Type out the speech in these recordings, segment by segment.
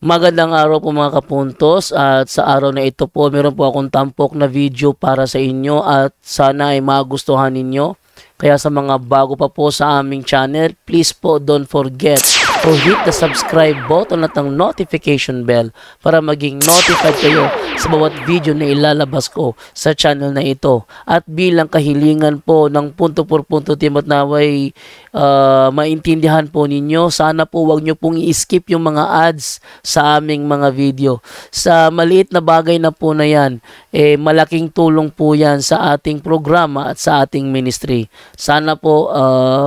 Magandang araw po mga kapuntos, at sa araw na ito po meron po akong tampok na video para sa inyo at sana ay magustuhan ninyo. Kaya sa mga bago pa po sa aming channel, please po don't forget to hit the subscribe button at ang notification bell para maging notified kayo sa bawat video na ilalabas ko sa channel na ito. At bilang kahilingan po ng punto por punto team at naway maintindihan po ninyo, sana po wag nyo pong i-skip yung mga ads sa aming mga video. Sa maliit na bagay na po na yan, malaking tulong po yan sa ating programa at sa ating ministry. Sana po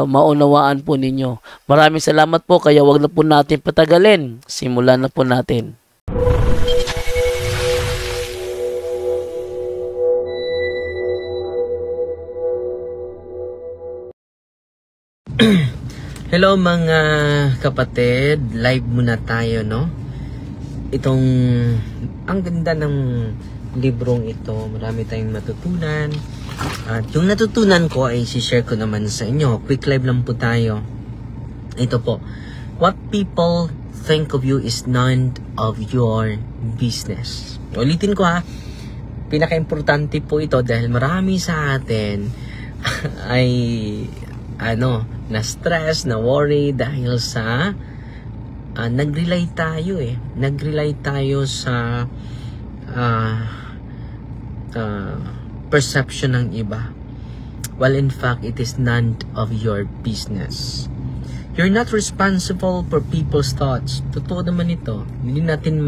maunawaan po ninyo. Maraming salamat po, kaya wag na po natin patagalin. Simulan na po natin. Hello mga kapatid, live muna tayo, no? Ang ganda ng librong ito, marami tayong matutunan. At yung natutunan ko ay share ko naman sa inyo. Quick live lang po tayo. Ito po, what people think of you is none of your business. Ulitin ko ha, pinaka-importante po ito dahil marami sa atin ay na-stress, na-worry dahil sa nag-rely tayo nag-rely tayo sa perception ng iba. Well, in fact, it is none of your business. You're not responsible for people's thoughts. Totoo naman ito. Hindi natin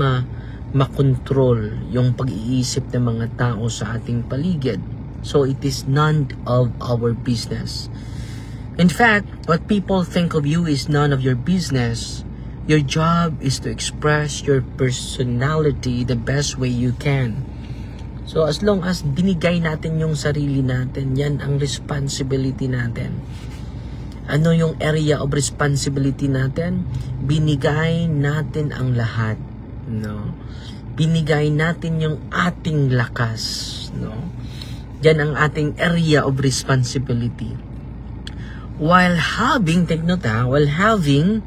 makontrol yung pag-iisip ng mga tao sa ating paligid. So, it is none of our business. In fact, what people think of you is none of your business. Your job is to express your personality the best way you can. So as long as binigay natin yung sarili natin, yan ang responsibility natin. Ano yung area of responsibility natin? Binigay natin ang lahat, no? Binigay natin yung ating lakas, no? Yan ang ating area of responsibility. While having, take note while having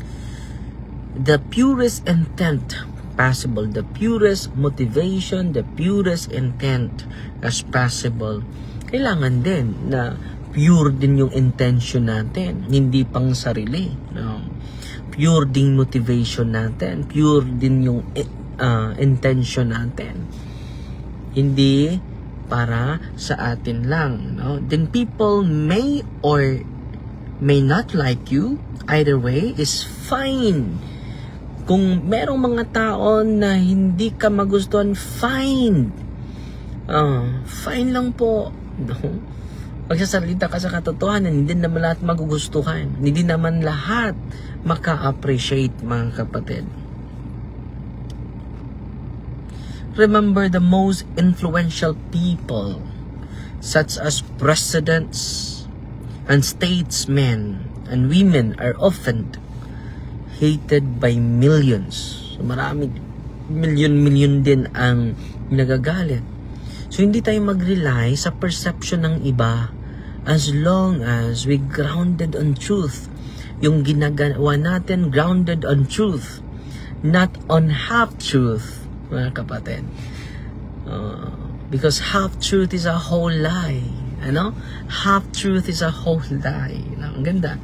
the purest intent possible, the purest motivation, the purest intent as possible, kailangan din na pure din yung intention natin, hindi pang sarili, no? Pure din motivation natin, pure din yung intention natin, hindi para sa atin lang, no? Then people may or may not like you, either way is fine. Kung merong mga tao na hindi ka magustuhan, fine. Fine lang po, no? Pagsasalita ka sa katotohanan, hindi naman lahat magugustuhan. Hindi naman lahat maka-appreciate, mga kapatid. Remember, the most influential people, such as presidents and statesmen and women, are often hated by millions. So marami, million din ang nagagalit. So hindi tayo mag-rely sa perception ng iba as long as we grounded on truth. Yung ginagawa natin grounded on truth, not on half-truth, mga kapatid. Because half-truth is a whole lie. Ano? Half-truth is a whole lie. Ang ganda.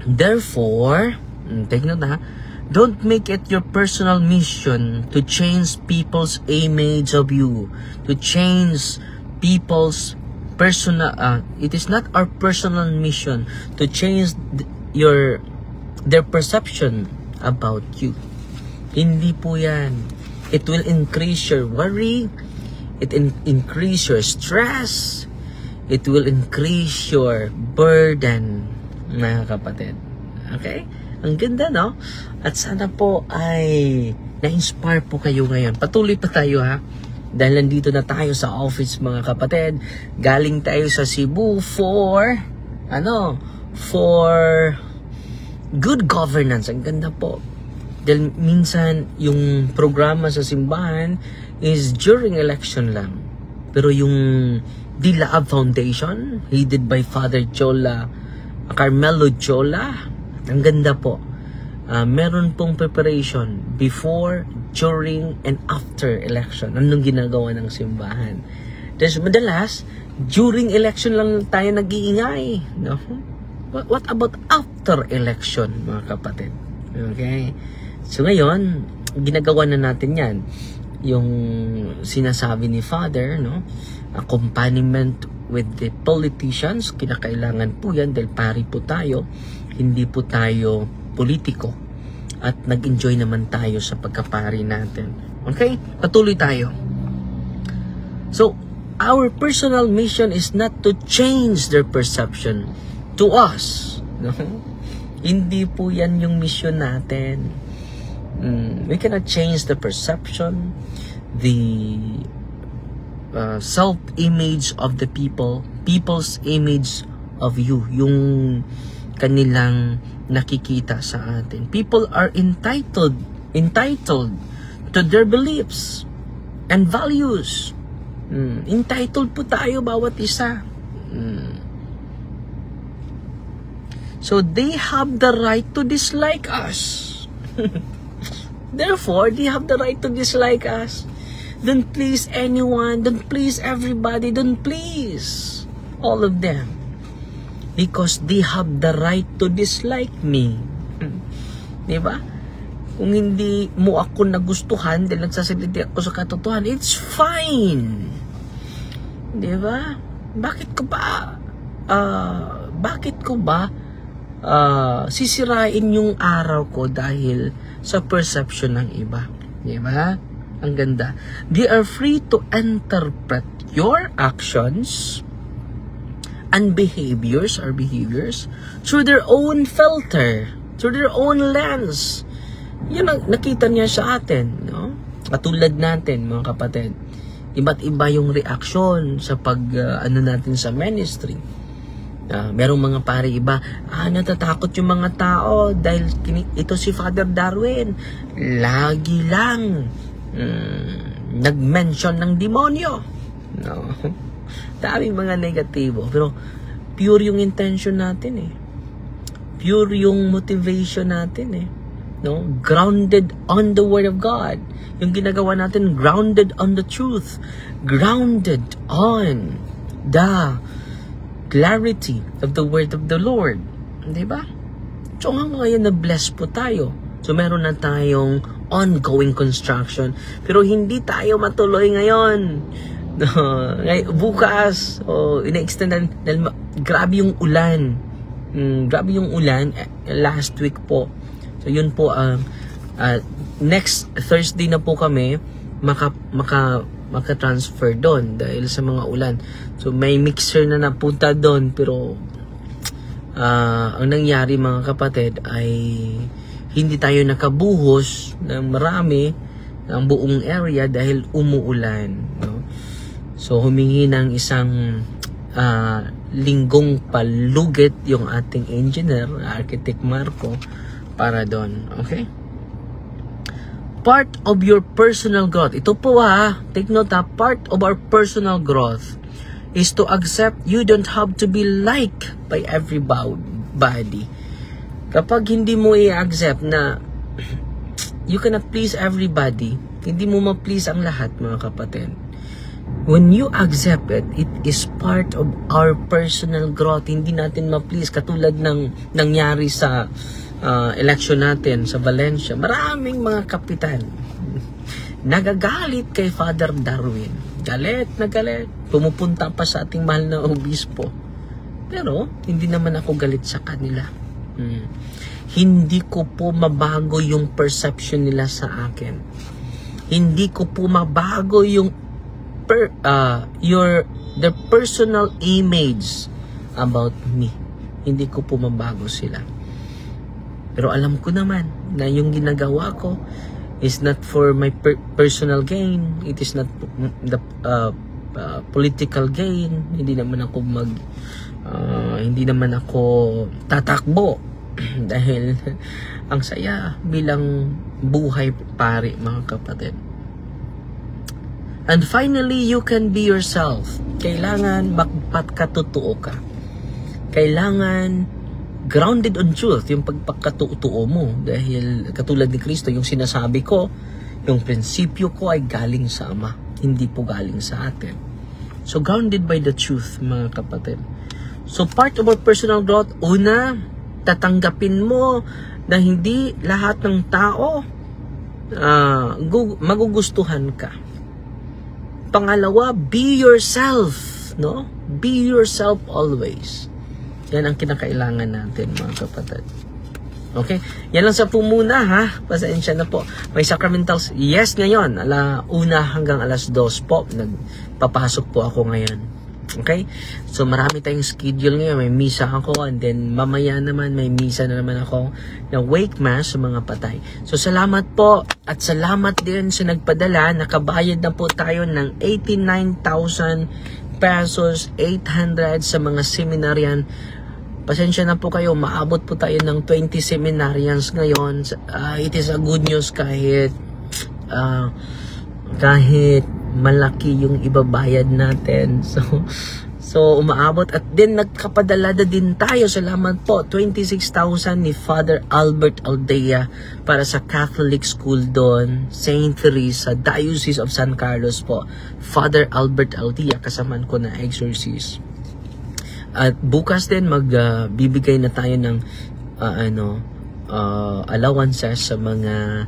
Therefore, take note don't make it your personal mission to change people's image of you, to change people's personal, it is not our personal mission to change their perception about you. Hindi po yan. It will increase your worry, it increase your stress, it will increase your burden, mga kapatid. Okay? Ang ganda, no? At sana po ay na-inspire po kayo ngayon. Patuloy pa tayo, ha? Dahil nandito na tayo sa office, mga kapatid. Galing tayo sa Cebu for good governance. Ang ganda po. Dahil minsan yung programa sa simbahan is during election lang. Pero yung Dilaab Foundation, headed by Father Carmelo Jola, ang ganda po. meron pong preparation before, during, and after election. Anong ginagawa ng simbahan? Tapos madalas, during election lang tayo nag-iingay. No? What about after election, mga kapatid? Okay? So ngayon, ginagawa na natin yan. Yung sinasabi ni Father, no? Accompaniment with the politicians, kinakailangan po yan dahil pari po tayo, hindi po tayo politiko, at nag-enjoy naman tayo sa pagkapari natin. Okay? Patuloy tayo. So, our personal mission is not to change their perception to us. No? Hindi po yan yung mission natin. We cannot change the perception, the self-image of the people, people's image of you, yung kanilang nakikita sa atin. People are entitled to their beliefs and values. Entitled po tayo bawat isa. So they have the right to dislike us. Therefore, they have the right to dislike us. Don't please anyone, don't please everybody, don't please all of them. Because they have the right to dislike me. Diba? Kung hindi mo ako nagustuhan dahil nagsasalita ako sa katotohanan, it's fine. Diba? Bakit ko ba sisirain yung araw ko dahil sa perception ng iba? Diba? Ang ganda. They are free to interpret your actions and behaviors through their own filter, through their own lens. Yan ang nakita niya sa atin, no? Katulad natin, mga kapatid. Iba't iba yung reaction sa ano natin sa ministry. Merong mga pare iba, natatakot yung mga tao dahil ito si Father Darwin. Lagi lang nag-mention ng demonyo. No? Daming mga negatibo. Pero pure yung intention natin eh. Pure yung motivation natin eh. No? Grounded on the Word of God. Yung ginagawa natin, grounded on the truth. Grounded on the clarity of the Word of the Lord. Diba? So nga mga yan, na-bless po tayo. So meron na tayong ongoing construction. Pero hindi tayo matuloy ngayon. No, bukas ina-extend dahil grabe yung ulan. Grabe yung ulan last week po. So yun po next Thursday na po kami maka-transfer doon dahil sa mga ulan. So may mixer na napunta doon pero ang nangyari mga kapatid ay hindi tayo nakabuhos ng marami ng buong area dahil umuulan, no? So humingi ng isang linggong palugit yung ating engineer, Architect Marco, para doon. Okay? Part of your personal growth. Ito po take note part of our personal growth is to accept you don't have to be liked by everybody. Kapag hindi mo i-accept na you cannot please everybody, hindi mo ma-please ang lahat, mga kapatid. When you accept it, it is part of our personal growth. Hindi natin ma-please. Katulad ng nangyari sa election natin sa Valencia. Maraming mga kapitan nagagalit kay Father Darwin. Galit na galit. Pumupunta pa sa ating mahal na obispo. Pero, hindi naman ako galit sa kanila. Hindi ko po mabago yung perception nila sa akin. Hindi ko po mabago yung the personal image about me. Hindi ko po mabago sila. Pero alam ko naman na yung ginagawa ko is not for my personal gain. It is not the political gain. Hindi naman ako tatakbo dahil ang saya bilang buhay pari, mga kapatid. And finally, you can be yourself. Kailangan magpakatotoo ka. Kailangan grounded on truth, yung pagpagkatuo mo. Dahil katulad ni Kristo, yung sinasabi ko, yung prinsipyo ko ay galing sa Ama, hindi po galing sa atin. So, grounded by the truth, mga kapatid. So, part of our personal growth, una, tatanggapin mo na hindi lahat ng tao magugustuhan ka. Pangalawa, be yourself, no? Be yourself always. Yan ang kinakailangan natin, mga kapatid. Okay? Yan lang sa po muna, ha? Pasensya na po. May sacramentals, yes, ngayon. 1 hanggang 2 po. Nagpapasok po ako ngayon. Okay? So, marami tayong schedule ngayon. May misa ako, and then mamaya naman, may misa na naman ako na wake mass sa mga patay. So, salamat po. At salamat din sa nagpadala. Nakabayad na po tayo ng 89,000 pesos, 800 sa mga seminarian. Pasensya na po kayo, maabot po tayo ng 20 seminarians ngayon. It is a good news kahit malaki yung ibabayad natin. So umaabot, at then nagkapadala na din tayo. Salamat po, 26,000 ni Father Albert Aldea para sa Catholic School doon, St. Teresa, Diocese of San Carlos po. Father Albert Aldea, kasamaan ko na exorcist. At bukas din magbibigay na tayo ng allowances sa mga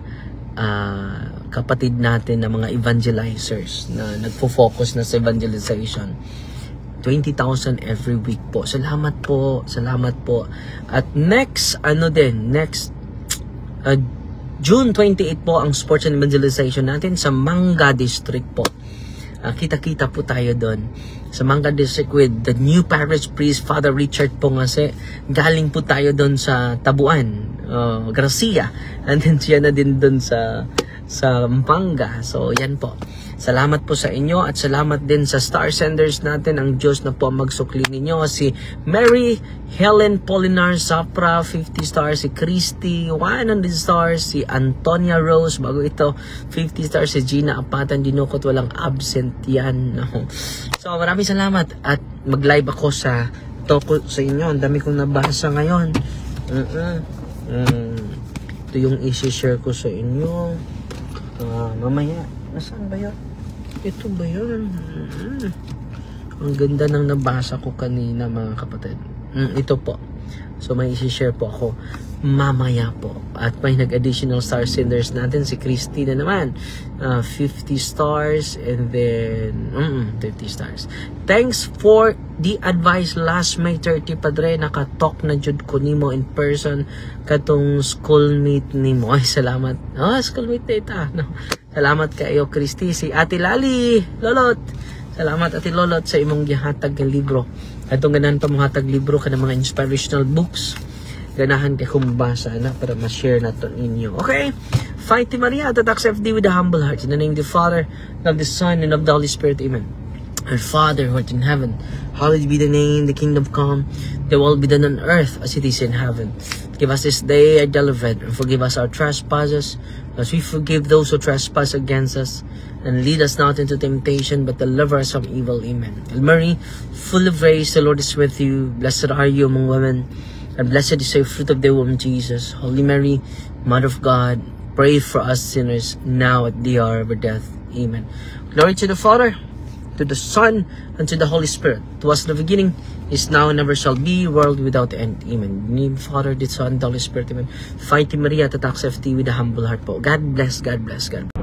kapatid natin na mga evangelizers na nagfo-focus na sa evangelization. 20,000 every week po. Salamat po. Salamat po. At next June 28 po ang sports and evangelization natin sa Manga District po. Kita-kita po tayo doon sa Manga District with the new parish priest, Father Richard Pongase. Galing po tayo doon sa Tabuan, Gracia, and then siya na din doon sa Pampanga. So yan po, salamat po sa inyo, at salamat din sa star senders natin. Ang Diyos na po magsukli ninyo. Si Mary Helen Polinar Sapra, 50 stars. Si Christy, 100 stars. Si Antonia Rose, bago ito, 50 stars. Si Gina Apatan Dinukot, walang absent yan, no? So maraming salamat, at mag-live ako sa toko sa inyo. Ang dami kong nabasa ngayon. Ito yung isi-share ko sa inyo. Mamaya, nasaan ba yun? Ito ba yun? Ang ganda ng nabasa ko kanina, mga kapatid. Ito po. So may isi-share po ako mamaya po. At may nag-additional star senders natin, si Christina naman. 50 stars, and then 50 stars. Thanks for the advice last May 30, Padre. Nakatalk na jud ko nimo in person katong schoolmate nimo. Ay, salamat. Schoolmate na ita. No. Salamat kayo, Christy. Si Ate Lali, Lolot. Salamat, Ate Lolot, sa imong gihatag ng libro. Atong ganahan pa mong hatag libro ka ng mga inspirational books. Ganahan kayo mabasa na para ma-share na to inyo. Okay? Fighting Maria, that accept thee with a humble heart. In the name of the Father, of the Son, and of the Holy Spirit. Amen. Our Father, who art in heaven, hallowed be the name, the kingdom come, the will be done on earth as it is in heaven. Give us this day our daily bread, and forgive us our trespasses, as we forgive those who trespass against us. And lead us not into temptation, but deliver us from evil. Amen. Hail Mary, full of grace, the Lord is with you. Blessed are you among women, and blessed is the fruit of the womb, Jesus. Holy Mary, Mother of God, pray for us sinners, now at the hour of our death. Amen. Glory to the Father, to the Son, and to the Holy Spirit. To us in the beginning, is now, and ever shall be, world without end. Amen. In the name of the Father, the Son, and the Holy Spirit. Amen. Fighting Maria, that accept thee with a humble heart po. God bless, God bless, God bless.